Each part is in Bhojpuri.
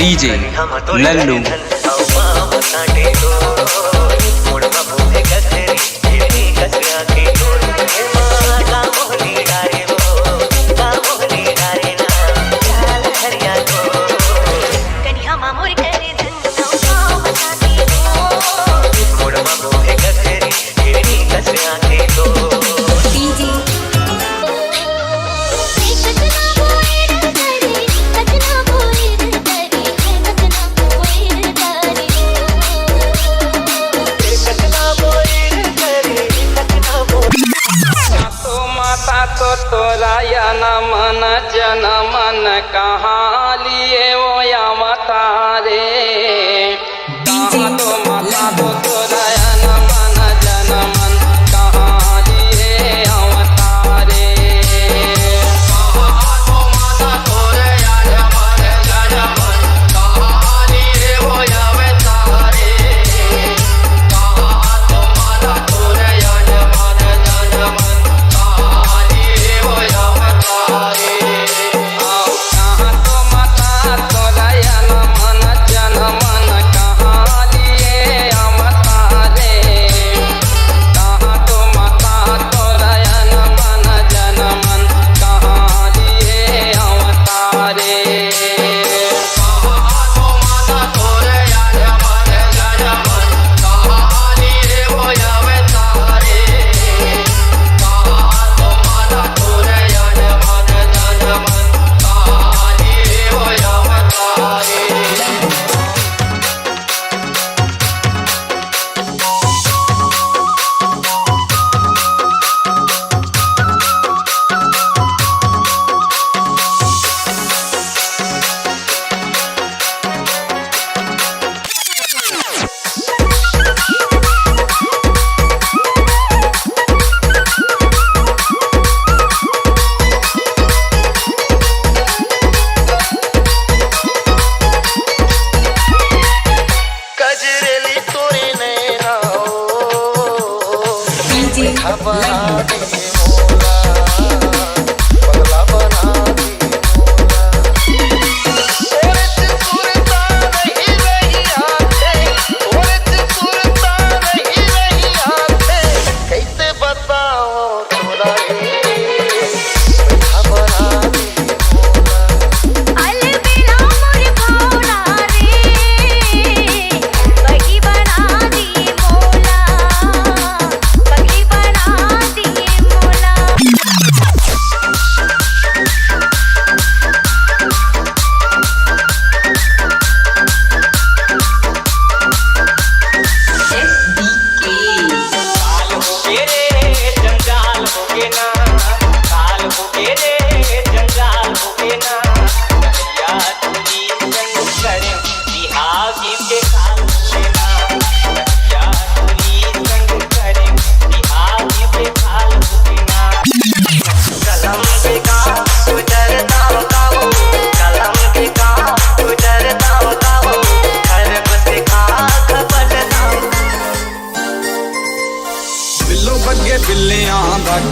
डीजे लल्लू तो तोरा या न मन जन मन कहाँ लिए वो या मतारे कहाँ तो माता तो तोरा या न मन जन मन कहाँ लिए अवतारे कहाँ तो माता तोरे या न मन जन मन कहाँ लिए वो अवतारे कहाँ तो माता तोरे या न मन जन मन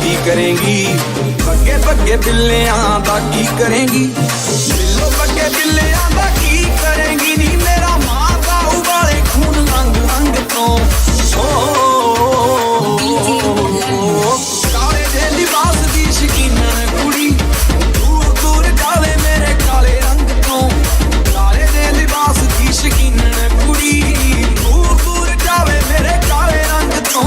की करेंगी बग्गे बग्गे बिल्लियां दा की करेंगी बिल्लो बग्गे बिल्लियां दा की करेंगी नी मेरा मां दा उबाले खून रंग रंग तो काले दे लिबास दी शकीन कुड़ी दूर दूर काले मेरे काले रंग तो काले दे लिबास दी शकीन कुड़ी दूर दूर जावे मेरे काले रंग तो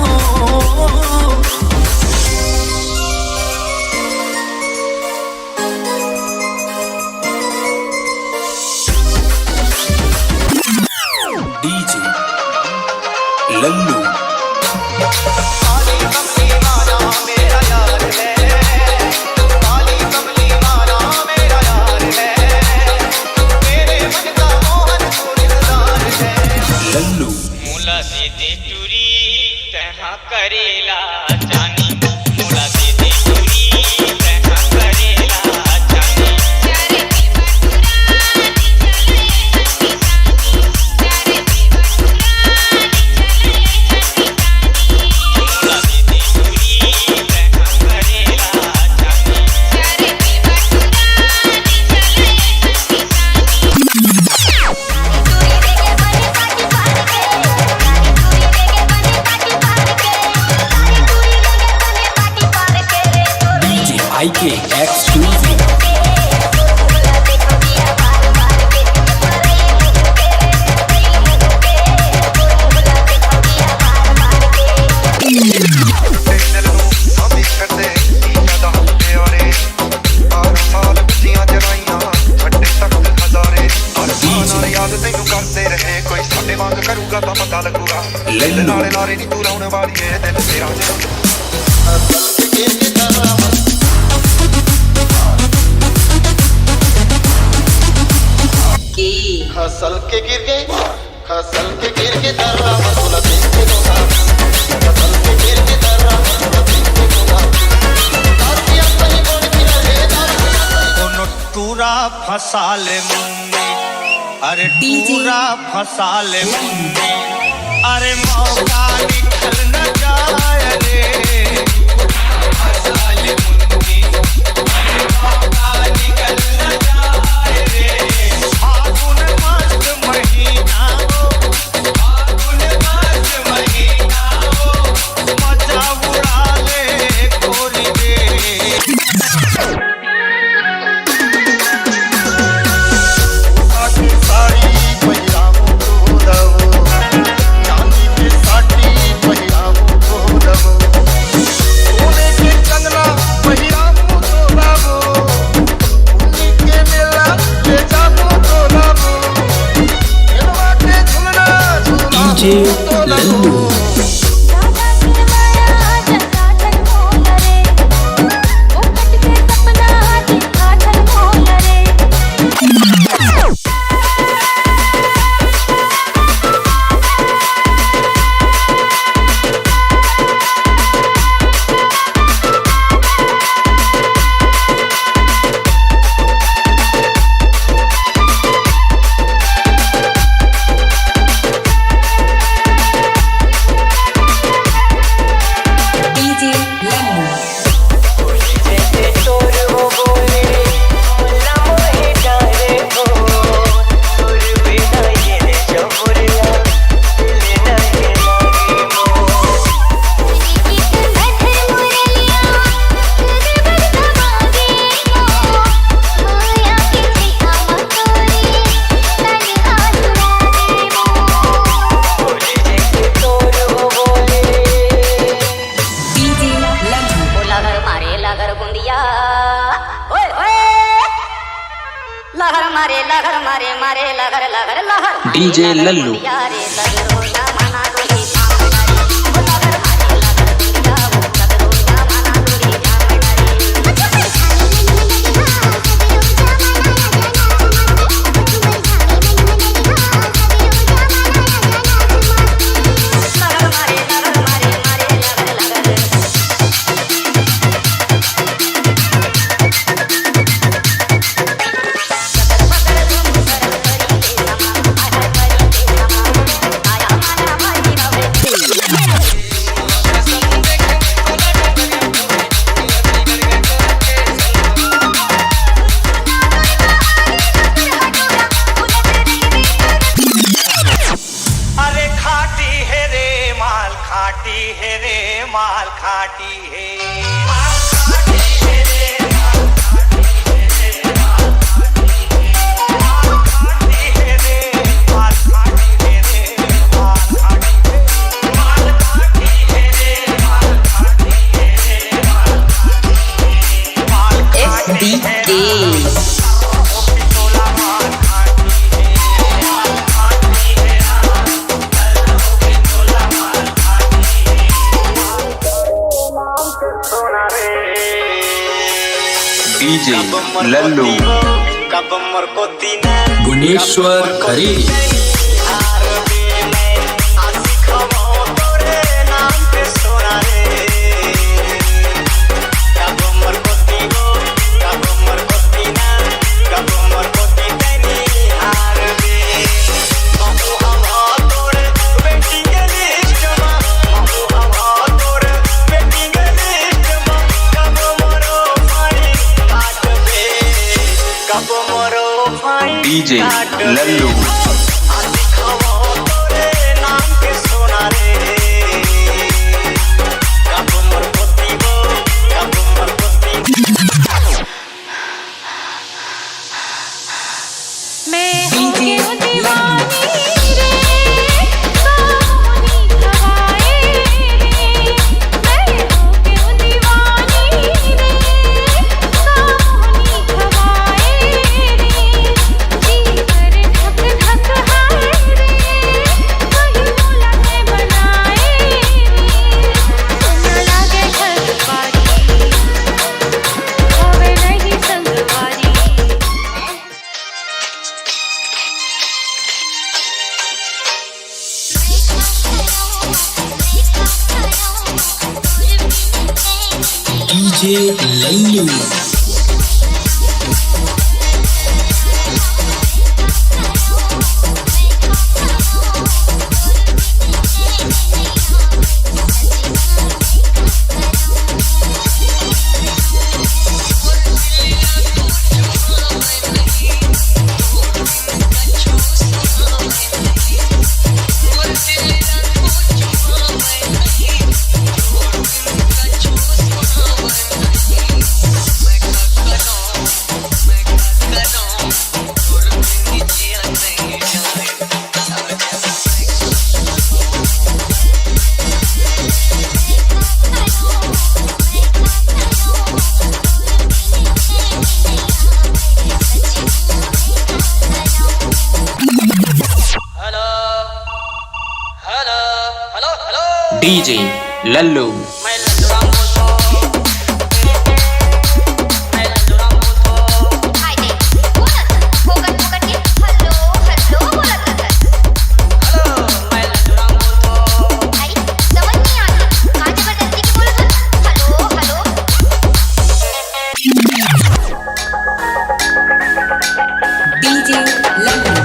करेला जानी मोला दे दे चूड़ी कहा करेला जानी मोला दे दे चूड़ी कहा करेला जानी DJ IK exclusive. ਕਰੂਗਾ ਤਾਂ ਪਤਾ ਲੱਗੂਗਾ ਲੱਲੂ। ਨਾਲੇ ਨਾਲੇ ਨਹੀਂ ਤੂੰ ਲਾਉਣ ਵਾਲੀ ਏ ਦਿਲ ਤੇਰਾ खसल के गिर के दर्रा मसला देख के रोना खसल के गिर के दर्रा मसला देख के रोना तारिया सही बोल के रहे कोनो टूरा फंसा ले मुन्नी अरे टूरा फंसा ले मुन्नी अरे मौका निकल न जाए रे फंसा ले मुन्नी अरे मौका निकल न जाए रे फागुन मस्त महीना हो फागुन मस्त महीना हो मजा उड़ा ले गोरी दे साड़ी पहिरावो तो दवो चांदी के साड़ी पहिरावो तो दवो सोने के कंगना पहिरावो तो दवो उन्हीं के मेला ले जावो तो दवो खेलवा के झूलना DJ Lallu. DJ Lallu. DJ Lallu. Guneshwar Khari. आसिक हम तोरे नाम पे डीजे लल्लू मैं हो गई दीवानी रे सोनी हवाए रे मैं हो गई दीवानी रे सोनी हवाए रे जी कर धक धक हाय रे वही मोला के बनाए रे सुन लागे घर पारी होवे नहीं संगवारी डीजे लल्लू डीजे लल्लू मैं लल्लू राम बोलतो मैं लल्लू राम बोलतो हाय रे बोलत फोकट फोकट के हॅलो हॅलो बोलत हॅलो मैं लल्लू राम बोलतो आई समझ नहीं आती का जबरदस्ती के बोलत हॅलो हॅलो डीजे लल्लू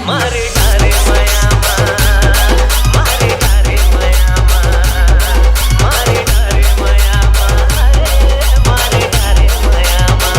मारे डारे मयामा मारे डारे मयामा मारे डारे मयामा मारे डारे मयामा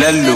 लल्लू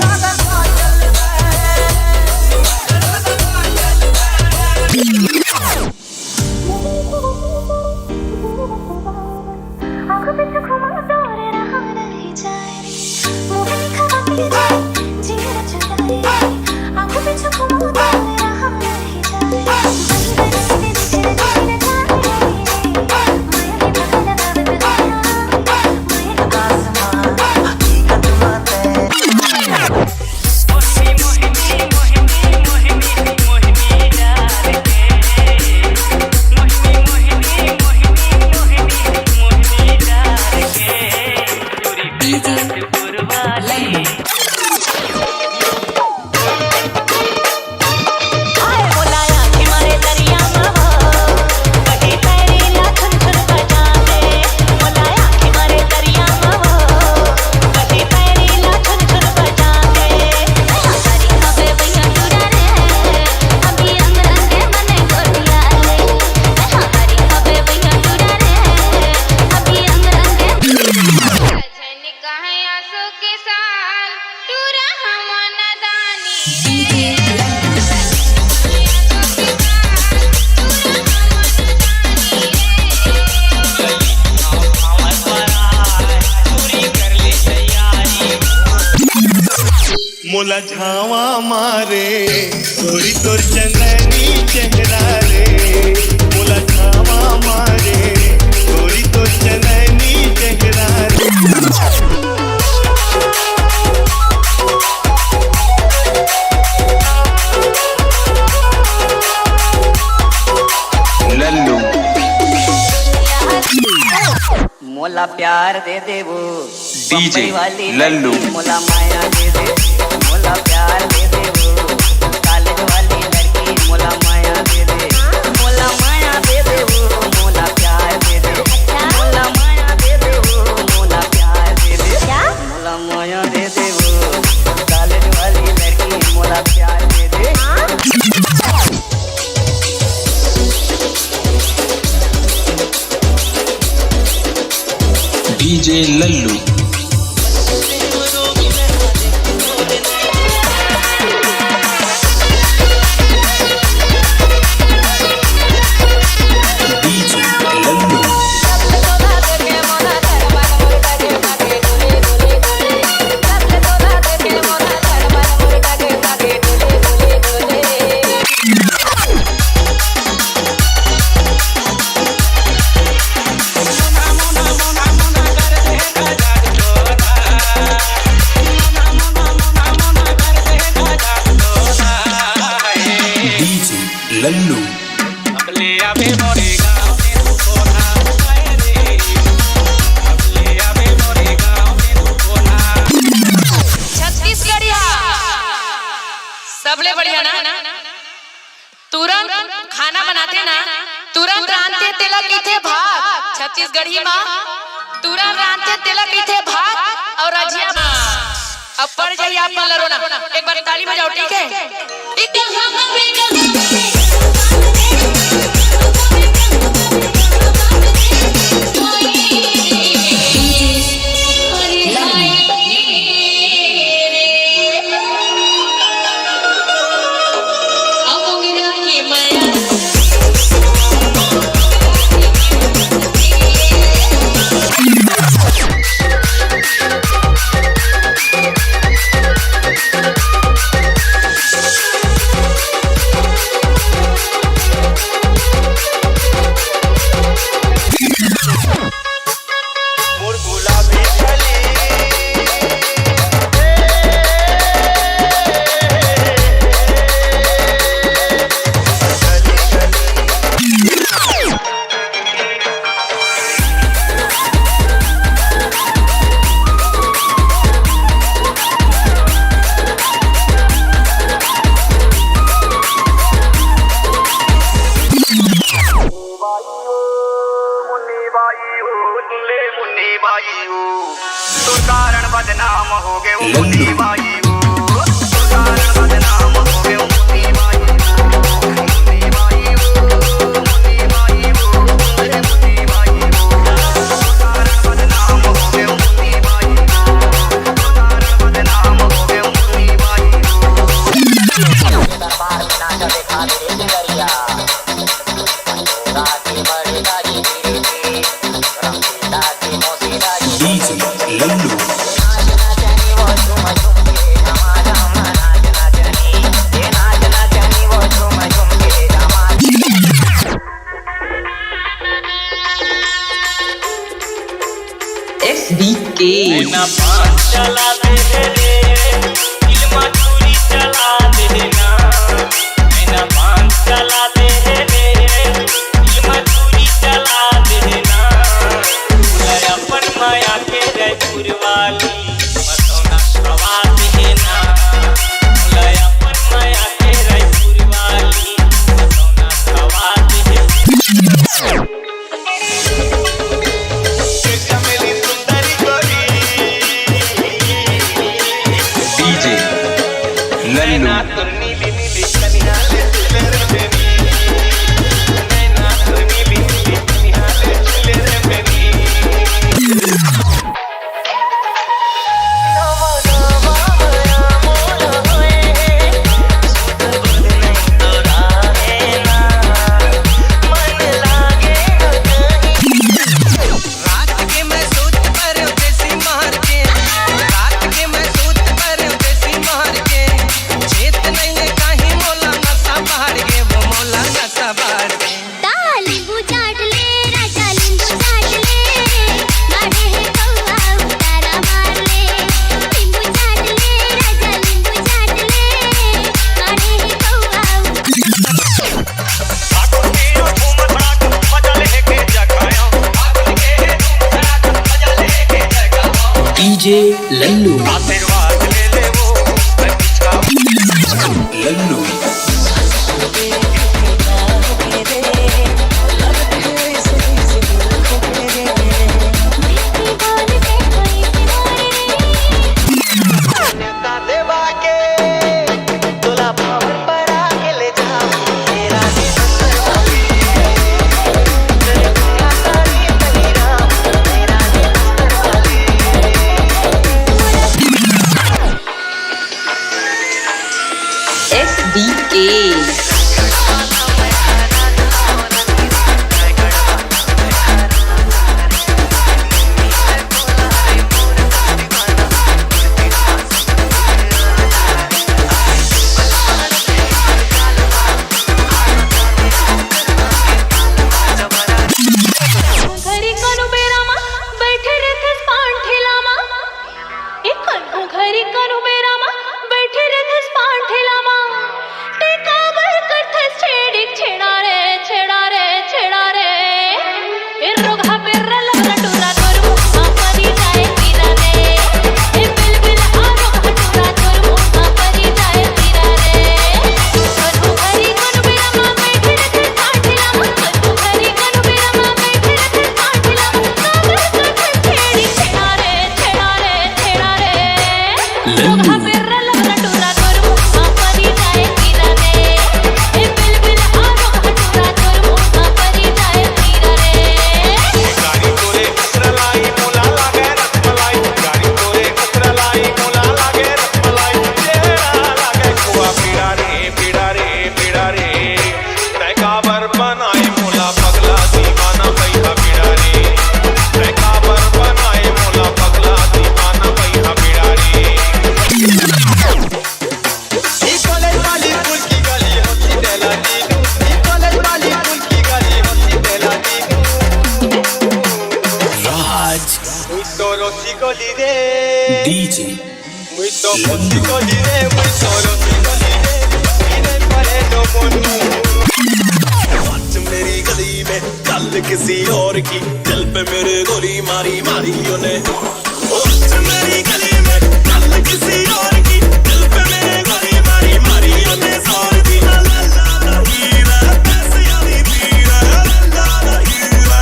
मोला झावा मारे तोरी तोर चंदनी चेहरा रे मोला झावा मारे तोरी तोर चंदनी चेहरा रे लल्लू मोला प्यार दे देवो डीजे लल्लू मोला माया दे दे मोला प्यार दे देवो कॉलेज वाली लड़की मोला माया दे दे मोला माया दे देवो मोला प्यार दे दे मोला माया दे देवो मोला प्यार दे दे मोला माया दे देवो कॉलेज वाली लड़की मोला प्यार दे दे डीजे लल्लू डीजे लल्लू लल्लू छत्तीसगढ़िया सबले बढ़िया ना तुरंत खाना बनाते ना तुरंत रांधते तिलक इथे भात छत्तीसगढ़ी माँ तुरंत रांधते तिलक इथे भात और रजिया माँ अब पढ़ जाइए आप माला रोना एक बार ताली बजाओ ठीक है बदनाम हो गए मुन्नी बाई कारण बदनाम हो गए मुन्नी बाई मुन्नी बाई मुन्नी बाई मुन्नी बाई कारण बदनाम हो गए मुन्नी बाई कारण बदनाम हो गए मुन्नी बाई दरबार में नाचा देखा मेरे चिड़िया राती बढ़ेगा जी धीरे रंगीला की मौसीदा जी डीजे लल्लू SBK ना पान चला दे रे इल्मा चूरी चला देना ना पान चला दे रे इल्मा चूरी चला देना अपन माया के जयपुर वाली मसौना खवा देना अपन माया के जयपुर वाली मसौना खवा देना डीजे लल्लू डीजे लल्लू आशीर्वाद ले ले वो लल्लू गली रे डीजे मुई तो बुद्धि गली रे मुई तो रति गली रे सीने परे तो मोनू आज मेरी गली में कल किसी और की दिल पे मेरे गोली मारी मारी उन्हें आज मेरी गली में कल किसी और की दिल पे मेरे गोली मारी मारी उन्हें जोर दी ला ला ला हीरा ऐसे आली पीरा ला ला ला हीरा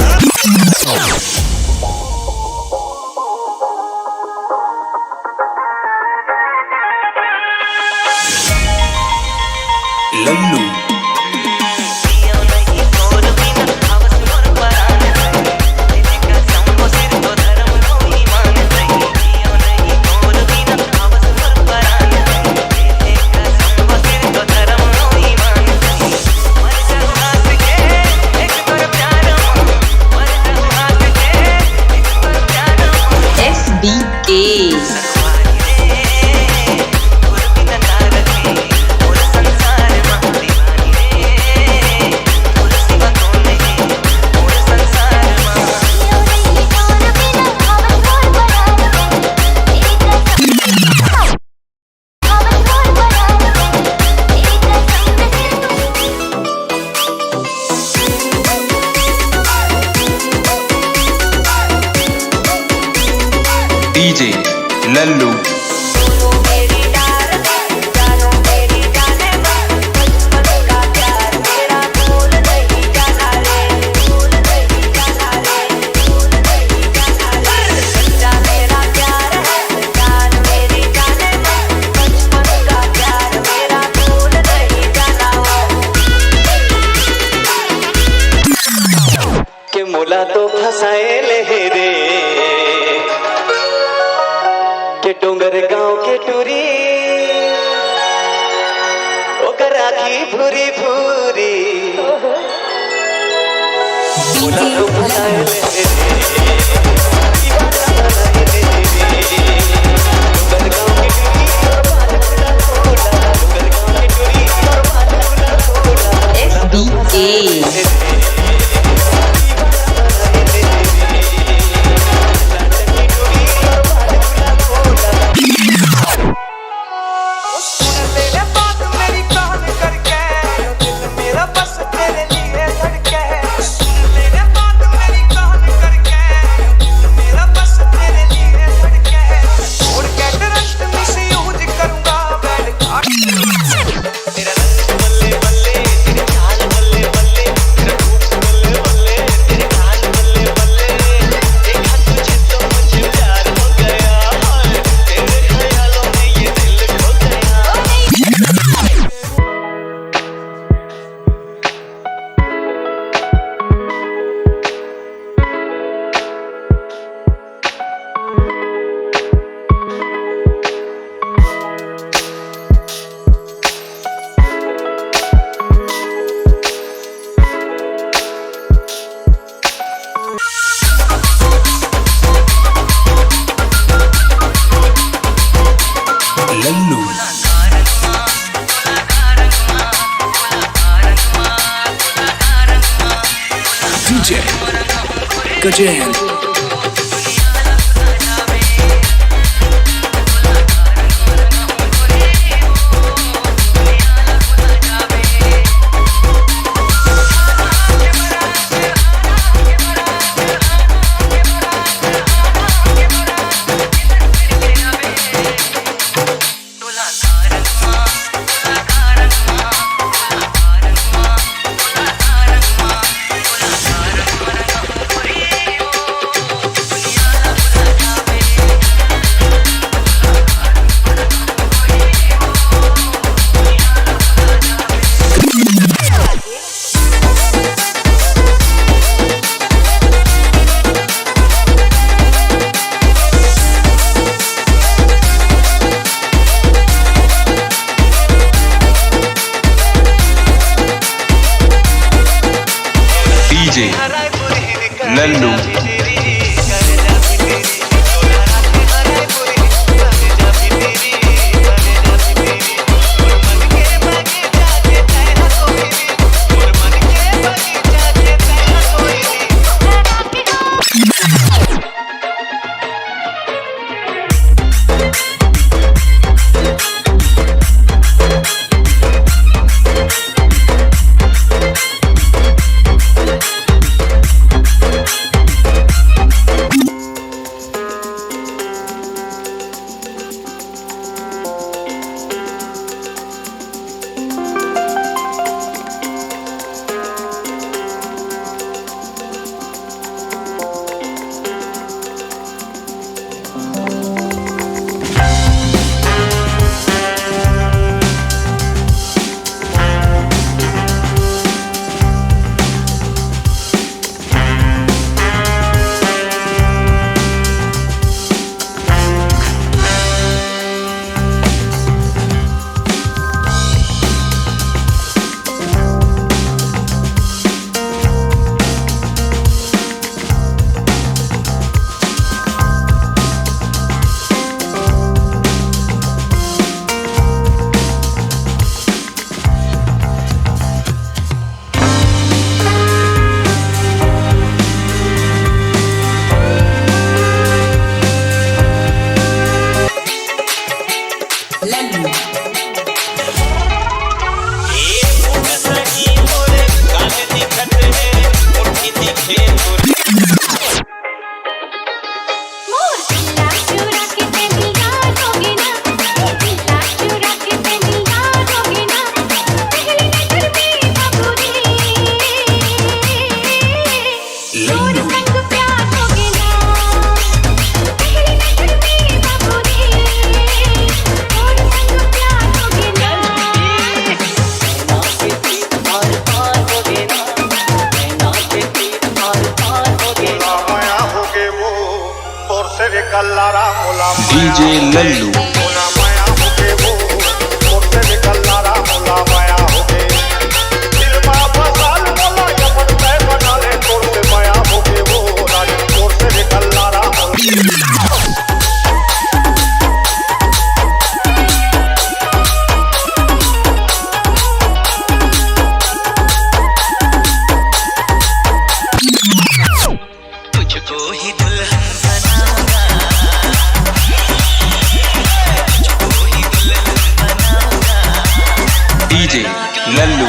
लल्लू डीजे लल्लू के मोला तो फसाए ले रे के डोंगर गांव के टूरी ओकर आखी भूरी भूरी मोला तो फसाए ले रे डोंगर गांव के टूरी और बाल खुला खुला डोंगर गांव के टूरी और बाल खुला खुला SBA लल्लू डीजे गजेंद्र लल्लू निकल्ला मोला डीजे लल्लू मोला माया हो गए वो तोर से निकल्ला मोला माया हो गए दिल में फसाल मोला यमन पे बना ले तोर से माया हो गए वो रानी तोर से निकल्ला तुझको ही दुल्हन बनाऊंगा, तुझको ही दुल्हन बनाऊंगा, डीजे लल्लू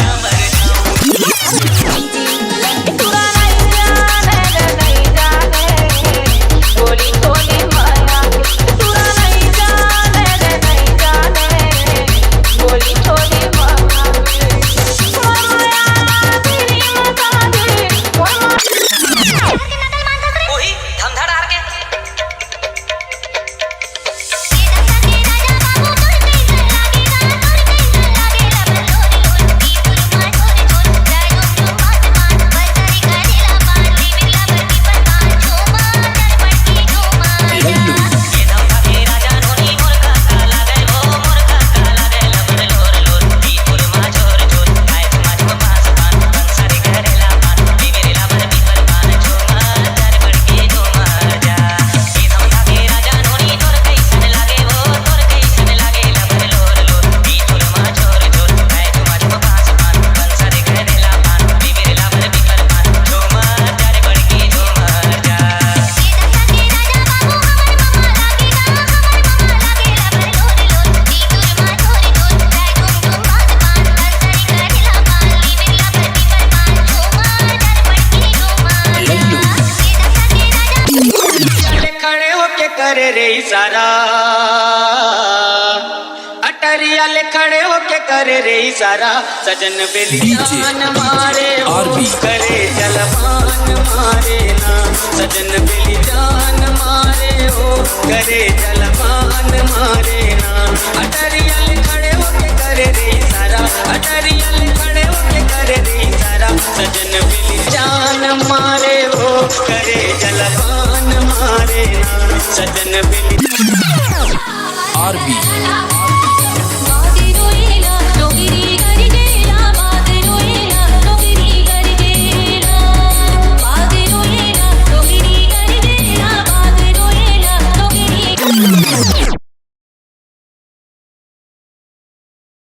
वही धमधड़ हार के लल्लू ये धमधा के राजा नोनी मोर का काला गए हो मोर का काला गए लबर लोर लोर पीपुर मा छोर छोर आए तुमा छो पास पान कंसारे करेला पान बिगरेला बर पीपर पान झूमा चार बड़की झूमा जा ये धमधा के राजा नोनी तोर कैसन लागे हो तोर कैसन लागे लबर लोर लोर पीपुर मा छोर छोर आए तुमा छो पास पान कंसारे करेला पान बिगरेला बर पीपर पान झूमा चार बड़की झूमा जा खड़े होके करे रे इशारा अटरिया ले खड़े होके करे रे इशारा सजन बेली डीजे जान मारे हो आरबी करे जलवान मारे ना सजन बेली जान मारे हो करे जलवान मारे ना अटरिया ले खड़े होके करे रे इशारा अटरिया ले खड़े होके करे रे इशारा सजन बेली जान मारे हो करे जलवान मारे ना सजन बेली आरबी